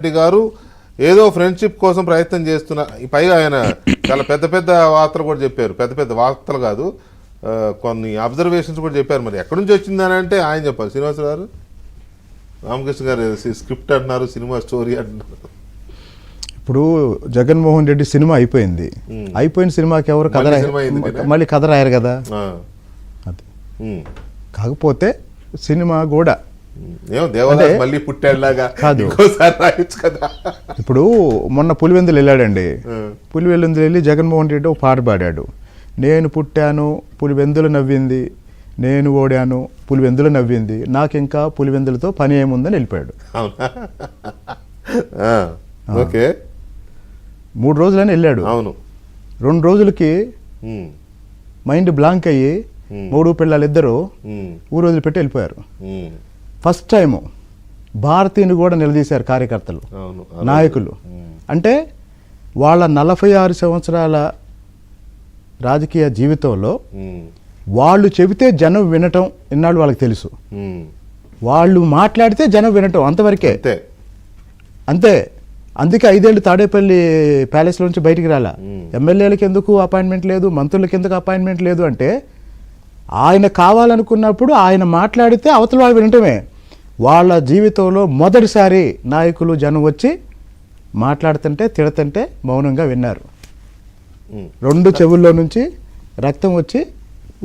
రెడ్డి గారు ఏదో ఫ్రెండ్షిప్ కోసం ప్రయత్నం చేస్తున్న పైగా ఆయన చాలా పెద్ద పెద్ద వార్తలు కూడా చెప్పారు. పెద్ద పెద్ద వార్తలు కాదు, కొన్ని అబ్జర్వేషన్స్ కూడా చెప్పారు. మరి ఎక్కడి నుంచి వచ్చిందని అంటే ఆయన చెప్పాలి. శ్రీనివాస్ గారు, రామకృష్ణ గారు స్క్రిప్ట్ అంటున్నారు, సినిమా స్టోరీ అంటున్నారు. ఇప్పుడు జగన్మోహన్ రెడ్డి సినిమా అయిపోయింది. అయిపోయిన సినిమాకి ఎవరు కథ మళ్ళీ కథ రాయరు కదా. అది కాకపోతే సినిమా కూడా మళ్ళీ పుట్టాడులాగా కాదు. ఇప్పుడు మొన్న పులివెందులు వెళ్ళాడండి. పులివెందులు వెళ్ళి జగన్మోహన్ రెడ్డి ఒక పాట పాడాడు. నేను పుట్టాను పులివెందులు నవ్వింది, నేను ఓడాను పులివెందులు నవ్వింది, నాకు ఇంకా పులివెందులతో పని ఏముందని వెళ్ళిపోయాడు. ఓకే, 3 రోజులని వెళ్ళాడు. అవును, 2 రోజులకి మైండ్ బ్లాంక్ అయ్యి 3 పిల్లలు ఇద్దరు ఊరు వదిలిపెట్టి వెళ్ళిపోయారు. ఫస్ట్ టైము భారతీయుని కూడా నిలదీశారు కార్యకర్తలు, నాయకులు. అంటే వాళ్ళ 46 సంవత్సరాల రాజకీయ జీవితంలో వాళ్ళు చెబితే జనం వినటం ఇన్నాళ్ళు వాళ్ళకి తెలుసు, వాళ్ళు మాట్లాడితే జనం వినటం అంతవరకే, అంతే. అందుకే 5 ఏళ్ళు తాడేపల్లి ప్యాలెస్ నుంచి బయటికి రాలా. ఎమ్మెల్యేలకు ఎందుకు అపాయింట్మెంట్ లేదు, మంత్రులకు ఎందుకు అపాయింట్మెంట్ లేదు అంటే ఆయన కావాలనుకున్నప్పుడు ఆయన మాట్లాడితే అవతల వాళ్ళు వినటమే. వాళ్ళ జీవితంలో మొదటిసారి నాయకులు జనం వచ్చి మాట్లాడుతుంటే తిడుతుంటే మౌనంగా విన్నారు. 2 చెవుల్లో నుంచి రక్తం వచ్చి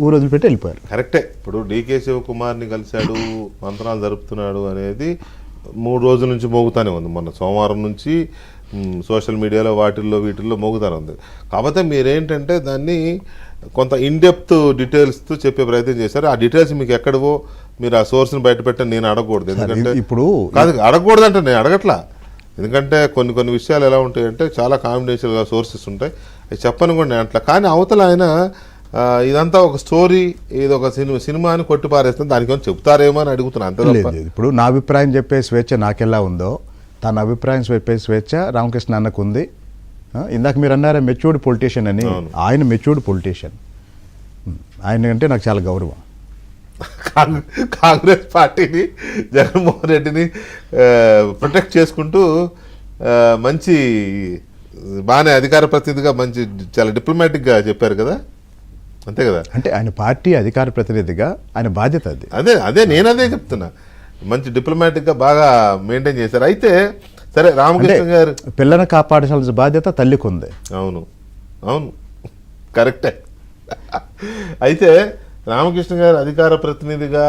ఊరు వదిలిపెట్టి వెళ్ళిపోయారు. కరెక్టే. ఇప్పుడు డీకే శివకుమార్ని కలిశాడు, మంత్రాలు జరుపుతున్నాడు అనేది 3 రోజుల నుంచి మోగుతానే ఉంది. మొన్న సోమవారం నుంచి సోషల్ మీడియాలో వీటిల్లో మోగుతానే ఉంది. కాకపోతే మీరేంటంటే దాన్ని కొంత ఇన్డెప్త్ డీటెయిల్స్తో చెప్పే ప్రయత్నం చేశారు. ఆ డీటెయిల్స్ మీకు ఎక్కడవో మీరు ఆ సోర్స్ని బయట పెట్టని నేను అడగకూడదు. ఎందుకంటే ఇప్పుడు కాదు, అడగకూడదు అంటే నేను అడగట్లా. ఎందుకంటే కొన్ని విషయాలు ఎలా ఉంటాయంటే చాలా కాన్ఫిడెన్షియల్గా సోర్సెస్ ఉంటాయి, అవి చెప్పను కూడా నేను అట్లా. కానీ అవతల ఆయన ఇదంతా ఒక స్టోరీ, ఇది ఒక సినిమా అని కొట్టి పారేస్తుంది, దానికి చెప్తారేమో అని అడుగుతున్నా అంతే. ఇప్పుడు నా అభిప్రాయం చెప్పే స్వేచ్ఛ నాకెలా ఉందో తన అభిప్రాయం చెప్పే స్వేచ్ఛ రామకృష్ణ అన్నకు ఉంది. ఇందాక మీరు అన్నారా మెచ్యూర్డ్ పొలిటీషియన్ అని, ఆయన మెచ్యూర్డ్ పొలిటీషియన్. ఆయన అంటే నాకు చాలా గౌరవం. కాంగ్రెస్ పార్టీని, జగన్మోహన్ రెడ్డిని ప్రొటెక్ట్ చేసుకుంటూ మంచి బాగానే అధికార ప్రతినిధిగా మంచి చాలా డిప్లొమాటిక్గా చెప్పారు కదా, అంతే కదా. అంటే ఆయన పార్టీ అధికార ప్రతినిధిగా ఆయన బాధ్యత అది. అదే నేను అదే చెప్తున్నా, మంచి డిప్లొమాటిక్గా బాగా మెయింటైన్ చేశారు. అయితే సరే, రామకృష్ణ గారు పిల్లలను కాపాడాల్సిన బాధ్యత తల్లికి ఉంది. అవును, కరెక్టే. అయితే రామకృష్ణ గారు అధికార ప్రతినిధిగా